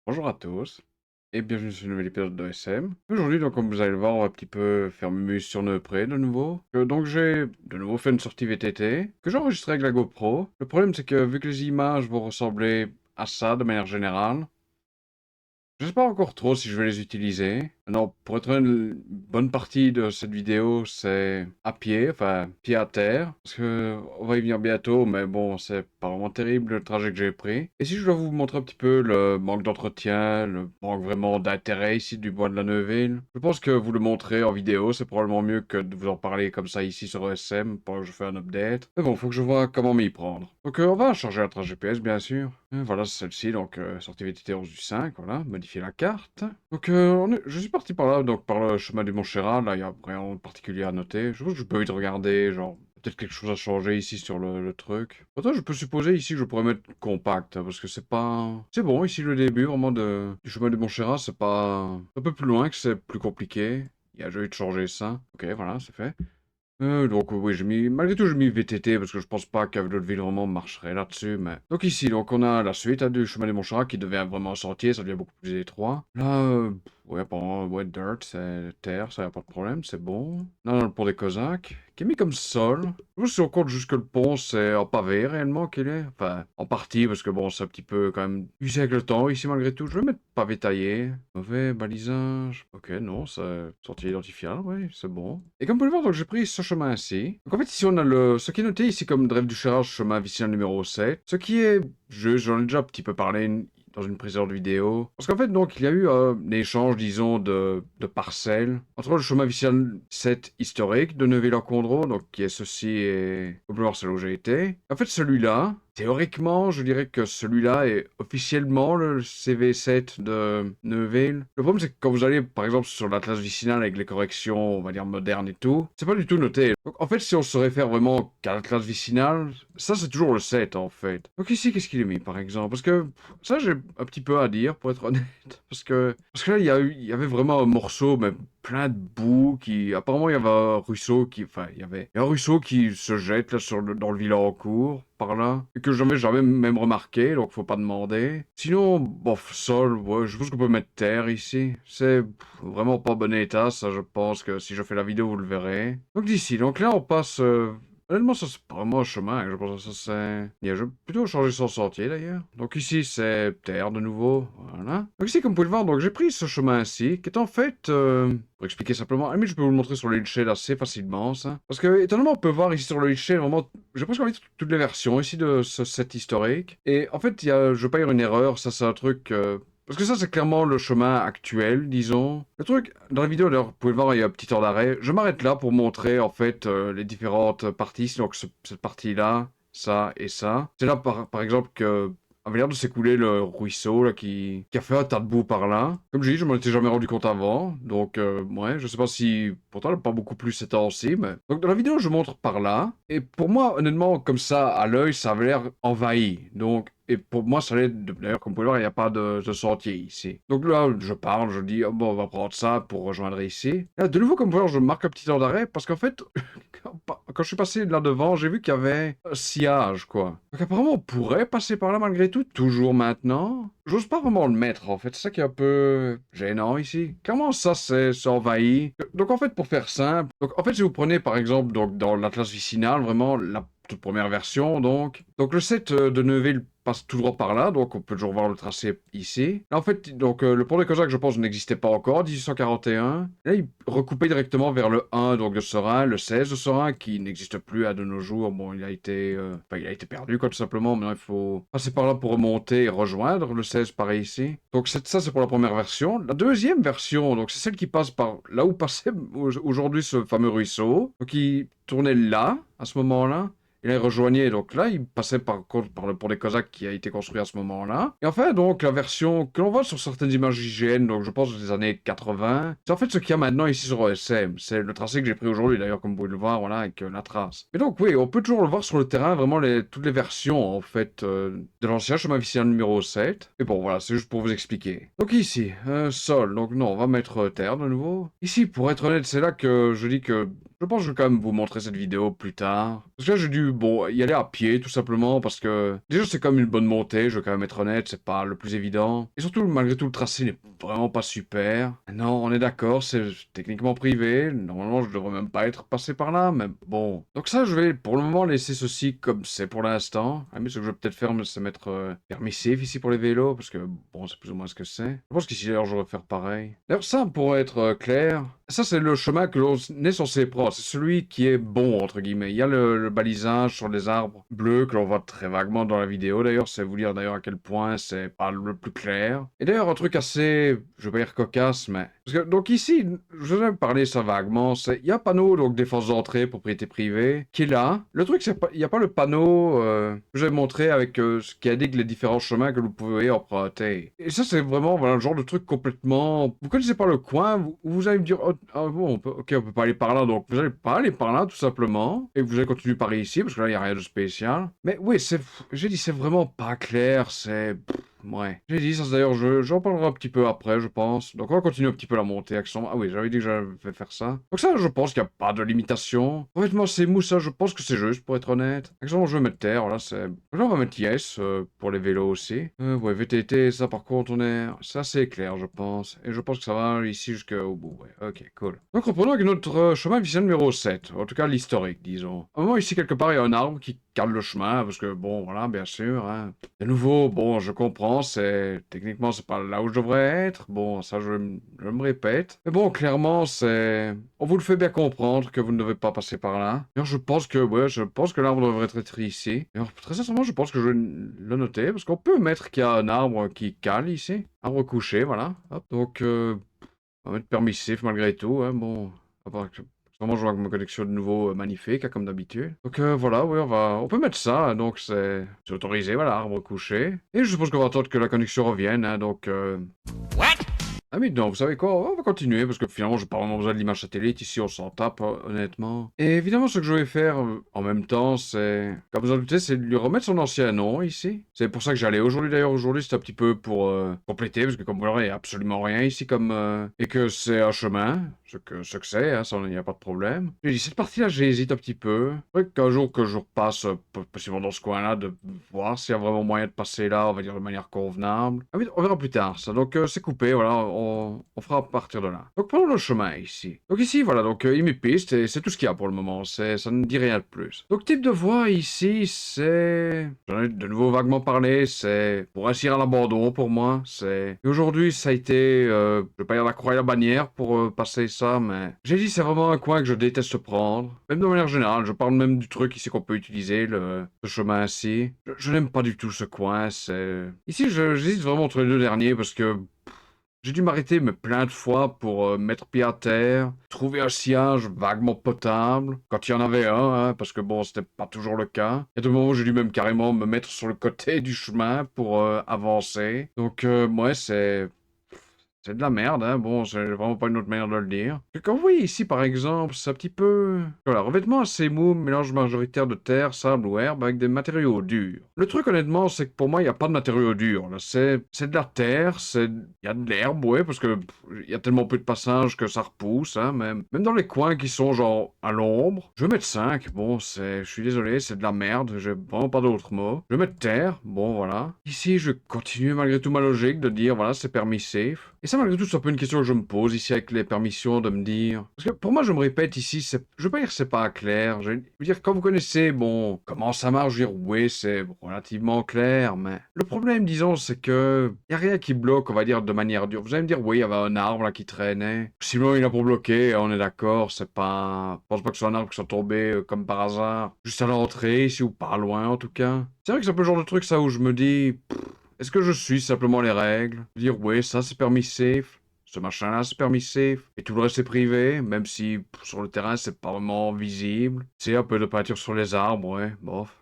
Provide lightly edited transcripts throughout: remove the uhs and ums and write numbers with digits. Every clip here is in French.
Bonjour à tous et bienvenue sur un nouvel épisode de SM. Aujourd'hui, donc, comme vous allez le voir, on va un petit peu faire mumuse sur Neupré de nouveau. Donc j'ai de nouveau fait une sortie VTT que j'ai enregistrée avec la GoPro. Le problème, c'est que vu que les images vont ressembler à ça de manière générale, je sais pas encore trop si je vais les utiliser. Non, pour être honnête, une bonne partie de cette vidéo, c'est à pied, enfin, pied à terre. Parce que on va y venir bientôt, mais bon, c'est pas vraiment terrible le trajet que j'ai pris. Et si je dois vous montrer un petit peu le manque d'entretien, le manque vraiment d'intérêt ici du bois de la Neuville, je pense que vous le montrer en vidéo, c'est probablement mieux que de vous en parler comme ça ici sur ESM, pendant que je fais un update. Mais bon, faut que je vois comment m'y prendre. Donc on va charger la trace GPS, bien sûr. Voilà, c'est celle-ci, donc sortie VTT 11 du 5, voilà, modifier la carte. Donc je suis parti par là, donc par le chemin du Montchérat, là il n'y a rien de particulier à noter. Je pense que je peux vite regarder, genre, peut-être quelque chose à changer ici sur le truc. Pourtant je peux supposer ici que je pourrais mettre compact, hein, parce que c'est pas... C'est bon, ici le début vraiment du chemin du Montchérat, c'est pas... Un peu plus loin que c'est plus compliqué. Il y a juste de changer ça. Ok, voilà, c'est fait. Donc oui, malgré tout, j'ai mis VTT parce que je pense pas qu'Avenue de Ville vraiment marcherait là-dessus, mais... Donc ici, donc on a la suite du chemin des Montcharrat qui devient vraiment un sentier, ça devient beaucoup plus étroit. Là, ouais, apparemment, ouais, dirt, c'est terre, ça y a pas de problème, c'est bon. Là, on a le pont des Cosaques, qui est mis comme sol. Je me suis compte juste que le pont, c'est en pavé réellement qu'il est. Enfin, en partie, parce que bon, c'est un petit peu quand même usé avec le temps ici malgré tout. Je vais mettre pavé taillé. Mauvais balisage. Ok, non, c'est sentier identifiable, oui, c'est bon. Et comme vous pouvez le voir, donc j'ai pris ce chemin-ci. Donc en fait, ici on a ce qui est noté ici comme Drève du Chérage, chemin vicinal numéro 7. Ce qui est, j'en ai déjà un petit peu parlé dans une précédente vidéo. Parce qu'en fait, donc, il y a eu un échange, disons, de parcelles entre le chemin vicinal 7 historique de Neuville-en-Condro, donc qui est ceci et... Au voir, c'est là où j'ai été. En fait, celui-là, théoriquement, je dirais que celui-là est officiellement le CV7 de Neuville. Le problème, c'est que quand vous allez, par exemple, sur l'atlas vicinal avec les corrections, on va dire, modernes et tout, c'est pas du tout noté. Donc, en fait, si on se réfère vraiment qu'à l'atlas vicinal, ça, c'est toujours le 7, en fait. Donc ici, qu'est-ce qu'il est mis, par exemple? Parce que ça, j'ai un petit peu à dire, pour être honnête. Parce que là, il y avait vraiment un morceau, mais plein de boue qui... Apparemment, il y avait un ruisseau qui... Enfin, il y a un ruisseau qui se jette là dans le Villaincourt, par là, et que j'avais jamais même remarqué, donc faut pas demander. Sinon, bof, sol, ouais, je pense qu'on peut mettre terre ici. C'est vraiment pas bon état, ça, je pense que si je fais la vidéo, vous le verrez. Donc d'ici, donc là, on passe... Honnêtement, ça c'est pas vraiment un chemin, je pense que ça c'est... Je vais plutôt changer son sentier d'ailleurs. Donc ici c'est terre de nouveau, voilà. Donc ici comme vous pouvez le voir, donc j'ai pris ce chemin-ci, qui est en fait... Pour expliquer simplement, mais je peux vous le montrer sur le shade assez facilement ça. Parce que étonnamment on peut voir ici sur le shade vraiment... J'ai presque envie de toutes les versions ici de ce set historique. Et en fait, je veux pas dire une erreur, ça c'est un truc... Parce que ça, c'est clairement le chemin actuel, disons. Le truc, dans la vidéo, d'ailleurs, vous pouvez le voir, il y a un petit temps d'arrêt. Je m'arrête là pour montrer, en fait, les différentes parties. Donc, cette partie-là, ça et ça. C'est là, par exemple, que avait l'air de s'écouler le ruisseau, là, qui a fait un tas de boue par là. Comme je dis, je m'en étais jamais rendu compte avant. Donc, ouais, je sais pas si... Pourtant, elle n'a pas beaucoup plus ces temps-ci, mais... Donc, dans la vidéo, je montre par là. Et pour moi, honnêtement, comme ça, à l'œil, ça avait l'air envahi. Donc... Et pour moi, ça allait... D'ailleurs, comme vous pouvez le voir, il n'y a pas de sentier ici. Donc là, je parle, je dis, oh, bon, on va prendre ça pour rejoindre ici. Là, de nouveau, comme vous pouvez le voir, je marque un petit temps d'arrêt parce qu'en fait, quand je suis passé là devant, j'ai vu qu'il y avait un sillage, quoi. Donc apparemment, on pourrait passer par là malgré tout, toujours maintenant. J'ose pas vraiment le mettre, en fait. C'est ça qui est un peu gênant ici. Comment ça, c'est envahi? Donc en fait, pour faire simple, donc en fait, si vous prenez par exemple donc, dans l'Atlas vicinal, vraiment la toute première version, donc le set de Neuville passe tout droit par là, donc on peut toujours voir le tracé ici. Là, en fait, donc le pont des Cosaques, je pense, n'existait pas encore, 1841. Là, il recoupait directement vers le 1 donc de Serein, le 16 de Serein, qui n'existe plus à de nos jours. Bon, enfin, il a été perdu, quoi, tout simplement. Maintenant, il faut passer par là pour remonter et rejoindre le 16, pareil ici. Donc ça, c'est pour la première version. La deuxième version, donc c'est celle qui passe par là où passait aujourd'hui ce fameux ruisseau. Donc il tournait là, à ce moment-là. Il les rejoignait, donc là, il passait par le pont des Cosaques qui a été construit à ce moment-là. Et enfin, donc, la version que l'on voit sur certaines images IGN, donc je pense des années 80, c'est en fait ce qu'il y a maintenant ici sur OSM. C'est le tracé que j'ai pris aujourd'hui, d'ailleurs, comme vous pouvez le voir, voilà, avec la trace. Et donc, oui, on peut toujours le voir sur le terrain, vraiment toutes les versions, en fait, de l'ancien chemin vicinal numéro 7. Et bon, voilà, c'est juste pour vous expliquer. Donc ici, sol, donc non, on va mettre terre de nouveau. Ici, pour être honnête, c'est là que je dis que je pense que je vais quand même vous montrer cette vidéo plus tard. Parce que là, j'ai dû, bon, y aller à pied, tout simplement, parce que déjà, c'est comme une bonne montée, je vais quand même être honnête, c'est pas le plus évident. Et surtout, malgré tout, le tracé n'est vraiment pas super. Non, on est d'accord, c'est techniquement privé, normalement, je devrais même pas être passé par là, mais bon. Donc ça, je vais pour le moment laisser ceci comme c'est pour l'instant. Ah, mais ce que je vais peut-être faire, c'est mettre permissif ici pour les vélos, parce que, bon, c'est plus ou moins ce que c'est. Je pense qu'ici, d'ailleurs, je vais faire pareil. D'ailleurs, ça, pour être clair, ça, c'est le chemin que l'on est censé prendre. C'est celui qui est bon, entre guillemets. Il y a le balisage sur les arbres bleus que l'on voit très vaguement dans la vidéo. D'ailleurs, c'est vous dire d'ailleurs à quel point c'est pas le plus clair. Et d'ailleurs, un truc assez, je vais pas dire cocasse, mais... Parce que, donc ici, je vous ai parlé ça vaguement. Il y a un panneau, donc défense d'entrée, propriété privée, qui est là. Le truc, c'est pas, il n'y a pas le panneau que j'ai montré avec ce qui indique les différents chemins que vous pouvez emprunter. Et ça, c'est vraiment voilà, le genre de truc complètement... Vous connaissez pas le coin, vous allez me dire, oh, ah bon, ok, on peut pas aller par là, donc vous allez pas aller par là, tout simplement, et vous allez continuer par ici, parce que là, il n'y a rien de spécial. Mais oui, j'ai dit, c'est vraiment pas clair, c'est... Ouais. J'ai dit ça, d'ailleurs, j'en parlerai un petit peu après, je pense. Donc, on va continuer un petit peu la montée, accent. Ah oui, j'avais dit que j'allais faire ça. Donc ça, je pense qu'il n'y a pas de limitation. Honnêtement, c'est mou, ça, je pense que c'est juste, pour être honnête. Accent, je vais mettre terre, voilà, c'est... Là, on va mettre yes, pour les vélos aussi. Ouais, VTT, ça, par contre, on est... C'est assez clair, je pense. Et je pense que ça va ici jusqu'au bout, ouais. Ok, cool. Donc, reprenons avec notre chemin vicieux numéro 7. En tout cas, l'historique, disons. À un moment, ici, quelque part, il y a un arbre qui garde le chemin, parce que, bon, voilà, bien sûr, hein. De nouveau, bon, je comprends, techniquement, c'est pas là où je devrais être. Bon, ça, je me répète. Mais bon, clairement, on vous le fait bien comprendre que vous ne devez pas passer par là. D'ailleurs, je pense que, ouais, je pense que l'arbre devrait être ici. Alors, très sincèrement, je pense que je vais le noter, parce qu'on peut mettre qu'il y a un arbre qui cale ici. Arbre couché, voilà. Hop, donc, on va mettre permissif malgré tout, hein, bon. À part que- Vraiment, je vois que ma connexion de nouveau magnifique, hein, comme d'habitude. Donc voilà, oui, on peut mettre ça, hein, donc c'est autorisé, voilà, arbre couché. Et je suppose qu'on va attendre que la connexion revienne, hein, donc... Ah mais non, vous savez quoi, on va continuer, parce que finalement, j'ai pas vraiment besoin de l'image satellite, ici on s'en tape, honnêtement. Et évidemment, ce que je vais faire en même temps, c'est, comme vous en doutez, c'est de lui remettre son ancien nom, ici. C'est pour ça que j'allais aujourd'hui, d'ailleurs, aujourd'hui, c'est un petit peu pour compléter, parce que comme vous l'aurez, il n'y a absolument rien ici, comme... et que c'est un chemin, ce que c'est, hein, ça, il n'y a pas de problème. J'ai dit, cette partie-là, j'hésite un petit peu. C'est vrai qu'un jour que je repasse, possiblement dans ce coin-là, de voir s'il y a vraiment moyen de passer là, on va dire de manière convenable. Ah oui, on verra plus tard, ça. Donc, c'est coupé, voilà, on fera à partir de là. Donc, prenons le chemin ici. Donc, ici, voilà, donc, il met piste et c'est tout ce qu'il y a pour le moment. Ça ne dit rien de plus. Donc, type de voie ici, c'est... J'en ai de nouveau vaguement parlé, c'est pour réussir à l'abandon pour moi. Et aujourd'hui, ça a été, je vais pas dire la croix et la bannière pour passer ça, mais j'ai dit c'est vraiment un coin que je déteste prendre. Même de manière générale, je parle même du truc ici qu'on peut utiliser, ce chemin-ci. Je n'aime pas du tout ce coin, Ici, j'hésite vraiment entre les deux derniers parce que j'ai dû m'arrêter mais plein de fois pour mettre pied à terre, trouver un sillage vaguement potable, quand il y en avait un, hein, parce que bon, c'était pas toujours le cas. Il y a des moments où j'ai dû même carrément me mettre sur le côté du chemin pour avancer. Donc, ouais, c'est de la merde, hein. Bon, c'est vraiment pas une autre manière de le dire. Et quand vous voyez ici, par exemple, c'est un petit peu... Voilà, revêtement assez mou, mélange majoritaire de terre, sable ou herbe avec des matériaux durs. Le truc, honnêtement, c'est que pour moi, il n'y a pas de matériaux durs, là. C'est de la terre, il y a de l'herbe, ouais, parce que il y a tellement peu de passages que ça repousse, hein, même dans les coins qui sont, genre, à l'ombre. Je vais mettre 5, bon, je suis désolé, c'est de la merde, j'ai vraiment pas d'autres mots. Je vais mettre terre, bon, voilà. Ici, je continue malgré tout ma logique de dire, voilà, c'est permis safe. Et ça, malgré tout, c'est un peu une question que je me pose ici avec les permissions de me dire. Parce que pour moi, je me répète ici, je veux pas dire que c'est pas clair. Je veux dire, quand vous connaissez, bon, comment ça marche, je veux dire, oui, c'est relativement clair, mais le problème, disons, c'est que y a rien qui bloque, on va dire, de manière dure. Vous allez me dire, oui, il y avait un arbre là qui traînait. Sinon, il a pour bloquer, on est d'accord, c'est pas. Je pense pas que ce soit un arbre qui soit tombé comme par hasard, juste à l'entrée, ici ou pas loin en tout cas. C'est vrai que c'est un peu le genre de truc, ça, où je me dis. Est-ce que je suis simplement les règles? Dire, oui, ça c'est permis safe, ce machin-là c'est permis safe, et tout le reste c'est privé, même si sur le terrain c'est pas vraiment visible. C'est un peu de peinture sur les arbres, ouais, bof.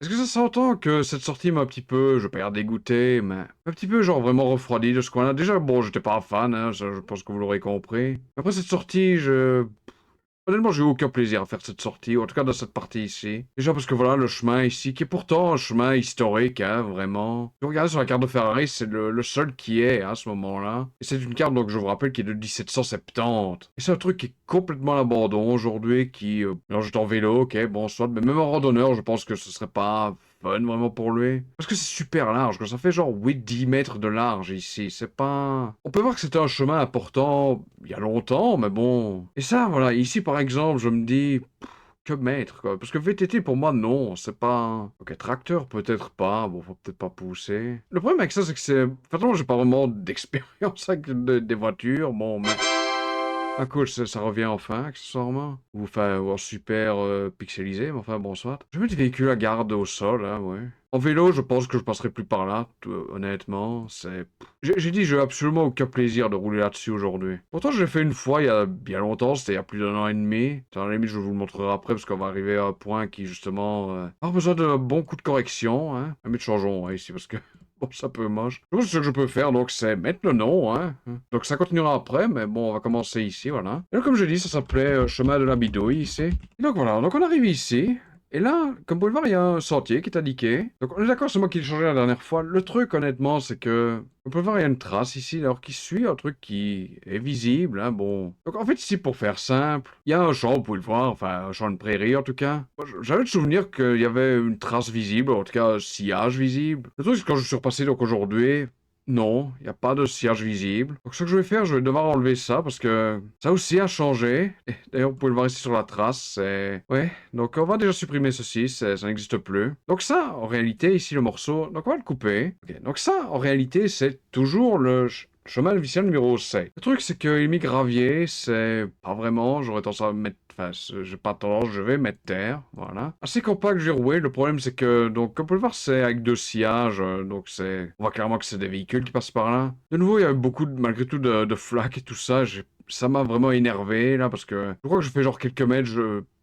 Est-ce que ça s'entend que cette sortie m'a un petit peu, je vais pas dire dégoûté, mais un petit peu genre vraiment refroidi de ce coin-là? Déjà, bon, j'étais pas fan, hein, ça, je pense que vous l'aurez compris. Après cette sortie, Honnêtement, j'ai eu aucun plaisir à faire cette sortie, ou en tout cas dans cette partie ici. Déjà parce que voilà, le chemin ici, qui est pourtant un chemin historique, hein, vraiment. Si vous regardez sur la carte de Ferrari, c'est le seul qui est à ce moment-là. Et c'est une carte, donc je vous rappelle, qui est de 1770. Et c'est un truc qui est complètement à l'abandon aujourd'hui, qui... alors j'étais en vélo, ok, bon, soit, mais même en randonneur, je pense que ce serait pas fun vraiment pour lui. Parce que c'est super large, que ça fait genre 8-10 mètres de large ici, c'est pas... On peut voir que c'était un chemin important il y a longtemps, mais bon... Et ça, voilà, ici par exemple, je me dis... Que mettre, quoi. Parce que VTT, pour moi, non, c'est pas... Ok, tracteur, peut-être pas, bon, faut peut-être pas pousser. Le problème avec ça, c'est que c'est... Enfin, j'ai pas vraiment d'expérience avec des voitures, bon, mais... Ah cool, ça revient enfin, accessoirement. Ou enfin, ou en super pixelisé, mais enfin bon, soit. Je mets des véhicules à garde au sol, hein, ouais. En vélo, je pense que je passerai plus par là, honnêtement. C'est... J'ai dit, j'ai absolument aucun plaisir de rouler là-dessus aujourd'hui. Pourtant, je l'ai fait une fois il y a bien longtemps, c'était il y a plus d'un an et demi. À la limite, je vous le montrerai après, parce qu'on va arriver à un point qui, justement, a besoin d'un bon coup de correction, hein. Mais changeons, hein, ici, parce que... Bon, c'est un peu moche. Je pense que ce que je peux faire, donc, c'est mettre le nom, hein. Donc, ça continuera après, mais bon, on va commencer ici, voilà. Et donc, comme je dis, ça s'appelait Chemin de la Bidouille, ici. Et donc, voilà. Donc, on arrive ici. Et là, comme vous pouvez le voir, il y a un sentier qui est indiqué. Donc, on est d'accord, c'est moi qui l'ai changé la dernière fois. Le truc, honnêtement, c'est que... On peut voir, il y a une trace ici, alors qui suit un truc qui est visible, hein, bon. Donc, en fait, ici, pour faire simple, il y a un champ, vous pouvez le voir, enfin, un champ de prairie, en tout cas. Moi, j'avais le souvenir qu'il y avait une trace visible, en tout cas, un sillage visible. Le truc, c'est que quand je suis repassé, donc, aujourd'hui, non, il n'y a pas de sillage visible. Donc ce que je vais faire, je vais devoir enlever ça parce que ça aussi a changé. Et d'ailleurs, vous pouvez le voir ici sur la trace. Ouais, donc on va déjà supprimer ceci, ça n'existe plus. Donc ça, en réalité, ici le morceau, donc on va le couper. Ok, donc ça, en réalité, c'est toujours le chemin vicieux numéro 7. Le truc, c'est que les gravier, c'est pas vraiment, j'aurais tendance à mettre... Enfin, j'ai pas tendance, je vais mettre terre, voilà. Assez compact, j'ai roué. Le problème, c'est que, donc, comme vous pouvez le voir, c'est avec deux sillages, donc c'est... On voit clairement que c'est des véhicules qui passent par là. De nouveau, il y a beaucoup, malgré tout, de flaques et tout ça. Ça m'a vraiment énervé, là, parce que je crois que je fais genre quelques mètres,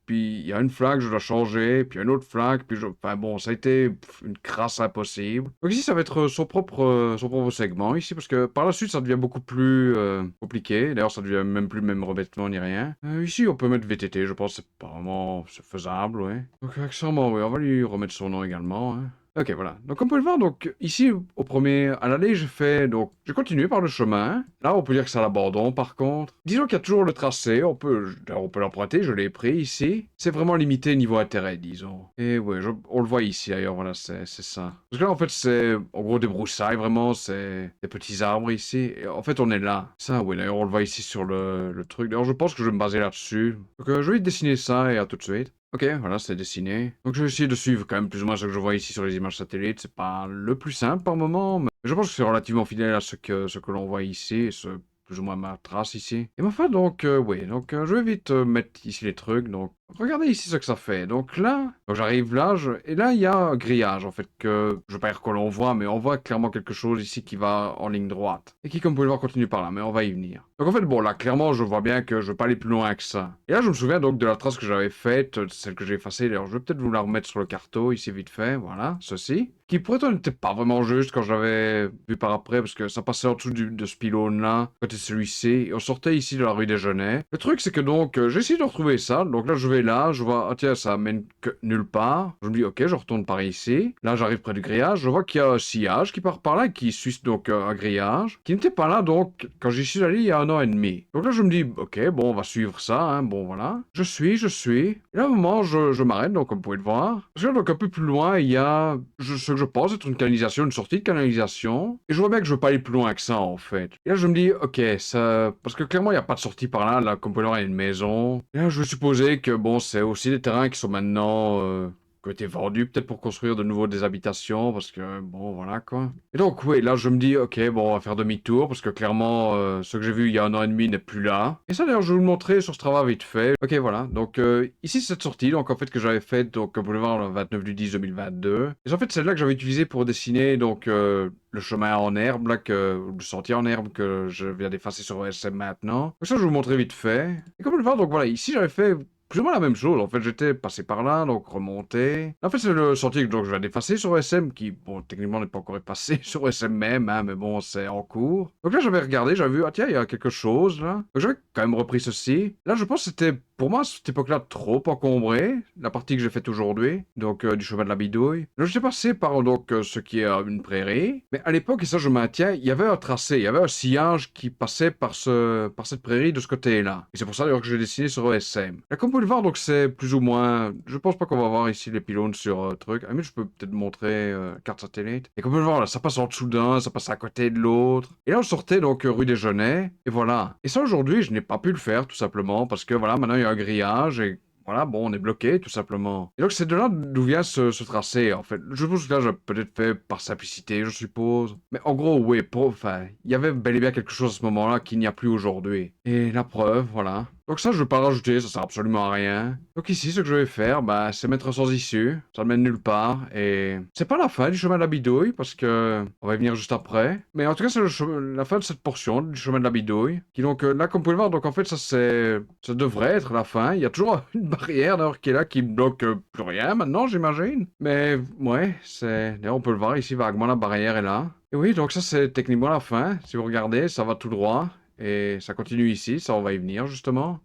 puis il y a une flaque, je dois changer, puis une autre flaque, puis enfin bon, ça a été une crasse impossible. Donc ici, ça va être son propre segment ici, parce que par la suite, ça devient beaucoup plus compliqué. D'ailleurs, ça devient même plus le même revêtement ni rien. Ici, on peut mettre VTT, je pense, c'est pas vraiment c'est faisable, ouais. Donc accessoirement, oui, on va lui remettre son nom également, hein. Ok, voilà. Donc, on peut le voir, donc, ici, au premier, à l'aller, j'ai continué par le chemin. Là, on peut dire que c'est à l'abandon, par contre. Disons qu'il y a toujours le tracé, on peut l'emprunter, je l'ai pris ici. C'est vraiment limité niveau intérêt, disons. Et ouais, on le voit ici, d'ailleurs, voilà, c'est ça. Parce que là, en fait, c'est, en gros, des broussailles, vraiment, c'est des petits arbres ici. Et en fait, on est là. Ça, ouais, d'ailleurs, on le voit ici sur le truc. D'ailleurs, je pense que je vais me baser là-dessus. Donc, je vais dessiner ça et à tout de suite. Ok, voilà, c'est dessiné. Donc je vais essayer de suivre quand même plus ou moins ce que je vois ici sur les images satellites. C'est pas le plus simple par moment, mais je pense que c'est relativement fidèle à ce que l'on voit ici, et plus ou moins ma trace ici. Et enfin, donc, oui, donc je vais vite mettre ici les trucs. Donc, regardez ici ce que ça fait. Donc là, donc j'arrive là, et là, il y a un grillage, en fait, que je vais pas dire que l'on voit, mais on voit clairement quelque chose ici qui va en ligne droite. Et qui, comme vous pouvez le voir, continue par là, mais on va y venir. Donc en fait, bon, là, clairement, je vois bien que je vais pas aller plus loin que ça. Et là, je me souviens donc de la trace que j'avais faite, celle que j'ai effacée. D'ailleurs, je vais peut-être vous la remettre sur le carton, ici, vite fait, voilà, ceci. Qui, pour être n'était pas vraiment juste quand je l'avais vu par après, parce que ça passait en dessous de ce pylône-là, côté celui-ci, et on sortait ici de la rue des Genêts. Le truc, c'est que donc, j'ai essayé de retrouver ça. Donc là, je vais là, je vois, ah tiens, ça mène que nulle part. Je me dis, ok, je retourne par ici. Là, j'arrive près du grillage, je vois qu'il y a un sillage qui part par là, qui suit donc un grillage, qui n'était pas là, donc, quand j'y suis allé il y a un an et demi. Donc là, je me dis, ok, bon, on va suivre ça, hein, bon, voilà. Je suis. Et là, à un moment, je m'arrête, donc, comme vous pouvez le voir. Parce que là, donc, un peu plus loin, il y a ce que je pense être une canalisation, une sortie de canalisation. Et je vois bien que je veux pas aller plus loin que ça, en fait. Et là, je me dis, ok, ça... Parce que clairement, il n'y a pas de sortie par là, comme vous pouvez le voir, il y a une maison. Et là, je vais supposer que, bon, c'est aussi des terrains qui sont maintenant... qui ont été vendus peut-être pour construire de nouveau des habitations, parce que, bon, voilà, quoi. Et donc, oui, là, je me dis, ok, bon, on va faire demi-tour, parce que clairement, ce que j'ai vu il y a un an et demi n'est plus là. Et ça, d'ailleurs, je vais vous le montrer sur Strava vite fait. Ok, voilà. Donc, ici, c'est cette sortie, donc, en fait, que j'avais faite, donc, comme vous pouvez le voir, le 29 du 10 2022. Et en fait, c'est là que j'avais utilisé pour dessiner, donc, le chemin en herbe, là, le sentier en herbe que je viens d'effacer sur OSM maintenant. Donc ça, je vais vous montrer vite fait. Et comme vous le voir, donc, voilà, ici, j'avais fait plus ou moins la même chose. En fait, j'étais passé par là, donc remonté. En fait, c'est le sentier que donc, je vais effacer sur SM, qui, bon, techniquement n'est pas encore effacé sur SM même, hein, mais bon, c'est en cours. Donc là, j'avais regardé, j'avais vu, ah tiens, il y a quelque chose là. Donc j'avais quand même repris ceci. Là, je pense que c'était, pour moi, à cette époque-là, trop encombré, la partie que j'ai faite aujourd'hui, donc du chemin de la Bidouille. Là, j'étais passé par donc ce qui est une prairie, mais à l'époque, et ça je maintiens, il y avait un tracé, il y avait un sillage qui passait par cette prairie de ce côté-là. Et c'est pour ça d'ailleurs que j'ai dessiné sur ESM. Là, comme vous pouvez le voir, donc c'est plus ou moins, je pense pas qu'on va voir ici les pylônes sur truc. Ah mais je peux peut-être montrer carte satellite. Et comme vous pouvez le voir, là, ça passe en dessous d'un, ça passe à côté de l'autre. Et là, on sortait donc rue des Genêts, et voilà. Et ça aujourd'hui, je n'ai pas pu le faire tout simplement parce que voilà, maintenant il y a un grillage et voilà, bon, on est bloqué, tout simplement. Et donc, c'est de là d'où vient ce tracé, en fait. Je suppose que là, j'ai peut-être fait par simplicité, je suppose. Mais en gros, oui, enfin, il y avait bel et bien quelque chose à ce moment-là qu'il n'y a plus aujourd'hui. Et la preuve, voilà. Donc ça, je vais pas rajouter, ça sert absolument à rien. Donc ici, ce que je vais faire, bah, c'est mettre sans issue. Ça ne mène nulle part. Et c'est pas la fin du chemin de la Bidouille, parce que on va y venir juste après. Mais en tout cas, c'est la fin de cette portion du chemin de la Bidouille. Qui donc, là, comme vous pouvez le voir, donc en fait, ça devrait être la fin. Il y a toujours une barrière, d'ailleurs, qui est là, qui bloque plus rien maintenant, j'imagine. Mais, ouais, d'ailleurs, on peut le voir ici, vaguement, la barrière est là. Et oui, donc ça, c'est techniquement la fin. Si vous regardez, ça va tout droit. Et ça continue ici, ça on va y venir justement.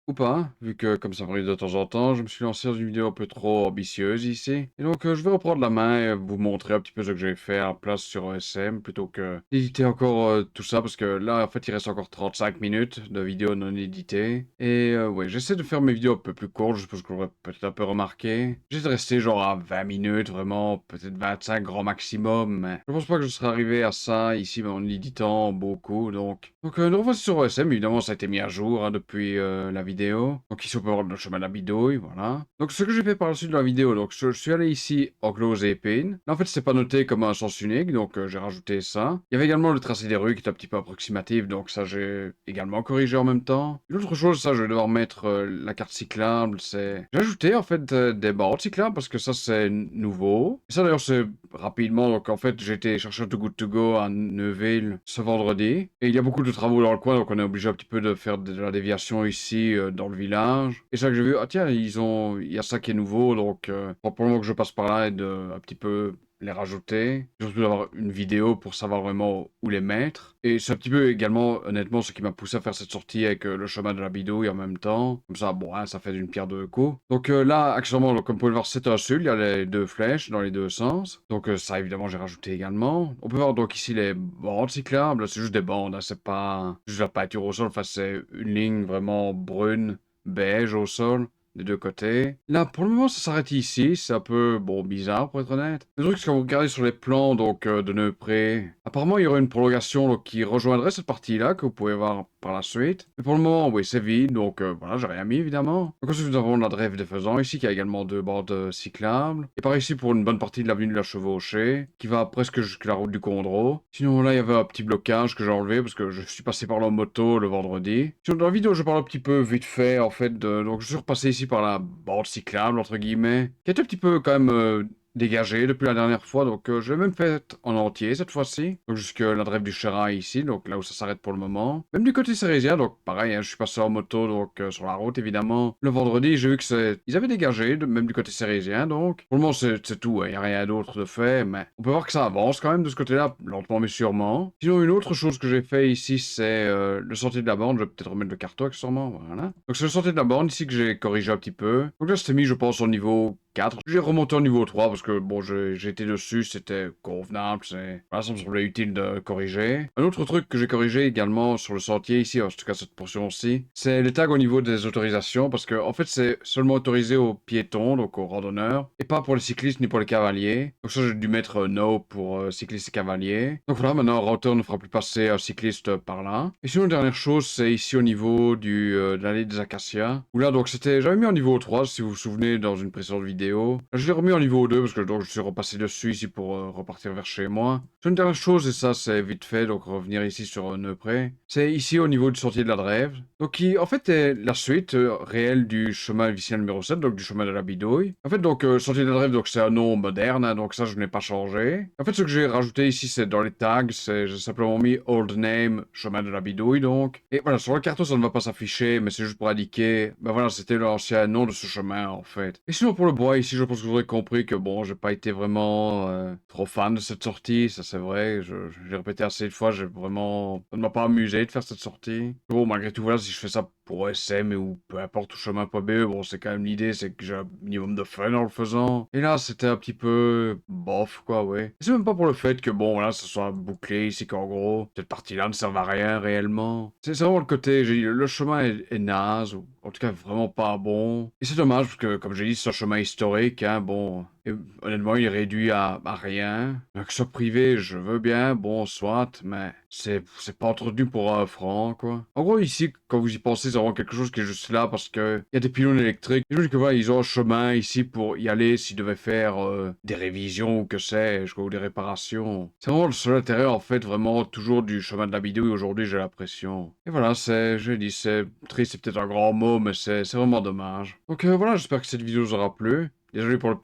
Ou pas, vu que comme ça m'arrive de temps en temps, je me suis lancé dans une vidéo un peu trop ambitieuse ici. Et donc je vais reprendre la main et vous montrer un petit peu ce que j'ai fait en place sur ESM plutôt que d'éditer encore tout ça parce que là en fait il reste encore 35 minutes de vidéos non éditées. Et ouais, j'essaie de faire mes vidéos un peu plus courtes, je pense que vous l'aurez peut-être un peu remarqué. J'essaie de rester genre à 20 minutes, vraiment, peut-être 25 grand maximum, mais je pense pas que je serai arrivé à ça ici en éditant beaucoup donc. Donc nous revoici sur ESM, évidemment ça a été mis à jour hein, depuis la vidéo. Donc ici on peut voir le chemin de la bidouille, voilà. Donc ce que j'ai fait par la suite de la vidéo, donc je suis allé ici en close et épine. Là en fait c'est pas noté comme un sens unique, donc j'ai rajouté ça. Il y avait également le tracé des rues qui est un petit peu approximatif, donc ça j'ai également corrigé en même temps. Une autre chose, ça je vais devoir mettre la carte cyclable, c'est... J'ai ajouté en fait des bords cyclables parce que ça c'est nouveau. Et ça d'ailleurs c'est rapidement, donc en fait j'ai été chercher un Too Good To Go à Neuville ce vendredi. Et il y a beaucoup de travaux dans le coin, donc on est obligé un petit peu de faire de la déviation ici dans le village. Et c'est ça que j'ai vu, ah tiens, il y a ça qui est nouveau, donc probablement que je passe par là et de un petit peu les rajouter. J'ai surtout d'avoir une vidéo pour savoir vraiment où les mettre. Et c'est un petit peu également, honnêtement, ce qui m'a poussé à faire cette sortie avec le chemin de la bidouille en même temps. Comme ça, bon, hein, ça fait d'une pierre deux coups. Donc là, actuellement, donc, comme vous pouvez le voir, c'est un sul. Il y a les deux flèches dans les deux sens. Donc ça, évidemment, j'ai rajouté également. On peut voir donc ici les bandes cyclables. C'est juste des bandes, hein, c'est pas juste la peinture au sol. Enfin, c'est une ligne vraiment brune, beige au sol des deux côtés. Là, pour le moment, ça s'arrête ici. C'est un peu, bon, bizarre, pour être honnête. Le truc, c'est quand vous regardez sur les plans, donc, de Neupré, apparemment, il y aurait une prolongation donc, qui rejoindrait cette partie-là, que vous pouvez voir par la suite. Mais pour le moment, oui, c'est vide, donc, voilà, j'ai rien mis, évidemment. Donc, ensuite, nous avons la Drève des Faisans, ici, qui a également deux bordes cyclables. Et par ici, pour une bonne partie de l'avenue de la Chevauchée, qui va presque jusqu'à la route du Condro. Sinon, là, il y avait un petit blocage que j'ai enlevé, parce que je suis passé par là en moto le vendredi. Sinon, dans la vidéo, je parle un petit peu vite fait, en fait, donc, je suis repassé ici par la bande cyclable, entre guillemets, qui est un petit peu quand même dégagée depuis la dernière fois, donc je l'ai même fait en entier cette fois-ci, donc jusque la Drève du Chérail ici, donc là où ça s'arrête pour le moment. Même du côté cérésien, donc pareil, hein, je suis passé en moto, donc sur la route évidemment. Le vendredi, j'ai vu que ils avaient dégagé, même du côté cérésien, donc pour le moment c'est tout, il n'y a rien d'autre de fait, mais on peut voir que ça avance quand même de ce côté-là, lentement mais sûrement. Sinon, une autre chose que j'ai fait ici, c'est le sentier de la borne, je vais peut-être remettre le carton accessoirement, voilà. Donc c'est le sentier de la borne ici que j'ai corrigé un petit peu. Donc là, c'était mis, je pense, au niveau 4. J'ai remonté au niveau 3 parce que, bon, j'ai été dessus, c'était convenable, voilà, ça me semblait utile de corriger. Un autre truc que j'ai corrigé également sur le sentier ici, en tout cas cette portion-ci, c'est les tags au niveau des autorisations parce que, en fait, c'est seulement autorisé aux piétons, donc aux randonneurs, et pas pour les cyclistes ni pour les cavaliers. Donc ça, j'ai dû mettre no pour cyclistes et cavaliers. Donc voilà, maintenant, un routeur ne fera plus passer un cycliste par là. Et sinon, la dernière chose, c'est ici au niveau de l'allée des Acacias, où là, donc, j'avais mis au niveau 3, si vous vous souvenez, dans une précédente vidéo, vidéo. Je l'ai remis en niveau 2 parce que donc je suis repassé dessus ici pour repartir vers chez moi. C'est une dernière chose, et ça c'est vite fait, donc revenir ici sur Neupré. C'est ici au niveau du sentier de la Drève. Donc qui en fait est la suite réelle du chemin vicinal numéro 7, donc du chemin de la Bidouille. En fait donc sentier de la Drève, donc c'est un nom moderne, hein, donc ça je n'ai pas changé. En fait ce que j'ai rajouté ici c'est dans les tags, c'est j'ai simplement mis Old Name, chemin de la Bidouille donc. Et voilà, sur le carton ça ne va pas s'afficher, mais c'est juste pour indiquer, ben voilà, c'était l'ancien nom de ce chemin en fait. Et sinon pour le bois ici, je pense que vous aurez compris que bon, j'ai pas été vraiment trop fan de cette sortie, ça c'est vrai, j'ai répété assez de fois, j'ai vraiment, ça ne m'a pas amusé de faire cette sortie. Bon, malgré tout, voilà, si je fais ça pour SM ou peu importe, ou chemin pas BE, bon, c'est quand même l'idée, c'est que j'ai un minimum de fun en le faisant. Et là, c'était un petit peu bof, quoi, ouais. Et c'est même pas pour le fait que, bon, voilà, ça soit bouclé ici, qu'en gros, cette partie-là ne serve à rien réellement. C'est vraiment le côté, j'ai dit, le chemin est naze, ou en tout cas vraiment pas bon. Et c'est dommage, parce que, comme j'ai dit, c'est un chemin historique, hein, bon. Et honnêtement, il est réduit à rien. Que ce soit privé, je veux bien, bon, soit, mais c'est pas entretenu pour un franc, quoi. En gros, ici, quand vous y pensez, c'est vraiment quelque chose qui est juste là parce que il y a des pylônes électriques. Je dis que voilà, ils ont un chemin ici pour y aller s'ils devaient faire des révisions ou que sais-je, quoi, ou des réparations. C'est vraiment le seul intérêt, en fait, vraiment toujours du chemin de la bidouille aujourd'hui, j'ai l'impression. Et voilà, je dis, c'est triste, c'est peut-être un grand mot, mais c'est vraiment dommage. Donc voilà, j'espère que cette vidéo vous aura plu. Désolé pour la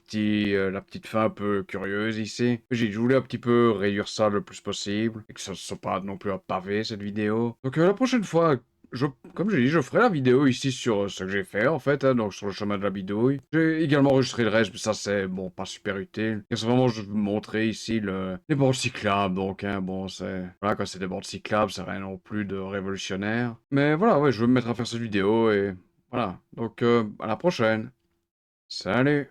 petite fin un peu curieuse ici. Je voulais un petit peu réduire ça le plus possible. Et que ça ne soit pas non plus un pavé, cette vidéo. Donc la prochaine fois, comme j'ai dit, je ferai la vidéo ici sur ce que j'ai fait, en fait. Hein, donc sur le chemin de la bidouille. J'ai également enregistré le reste, mais ça c'est, bon, pas super utile. Et c'est vraiment, je vais vous montrer ici les bords cyclables. Donc, hein, bon, c'est... Voilà, quand c'est des bords cyclables, c'est rien non plus de révolutionnaire. Mais voilà, ouais, je vais me mettre à faire cette vidéo et... Voilà. Donc, à la prochaine. Salut!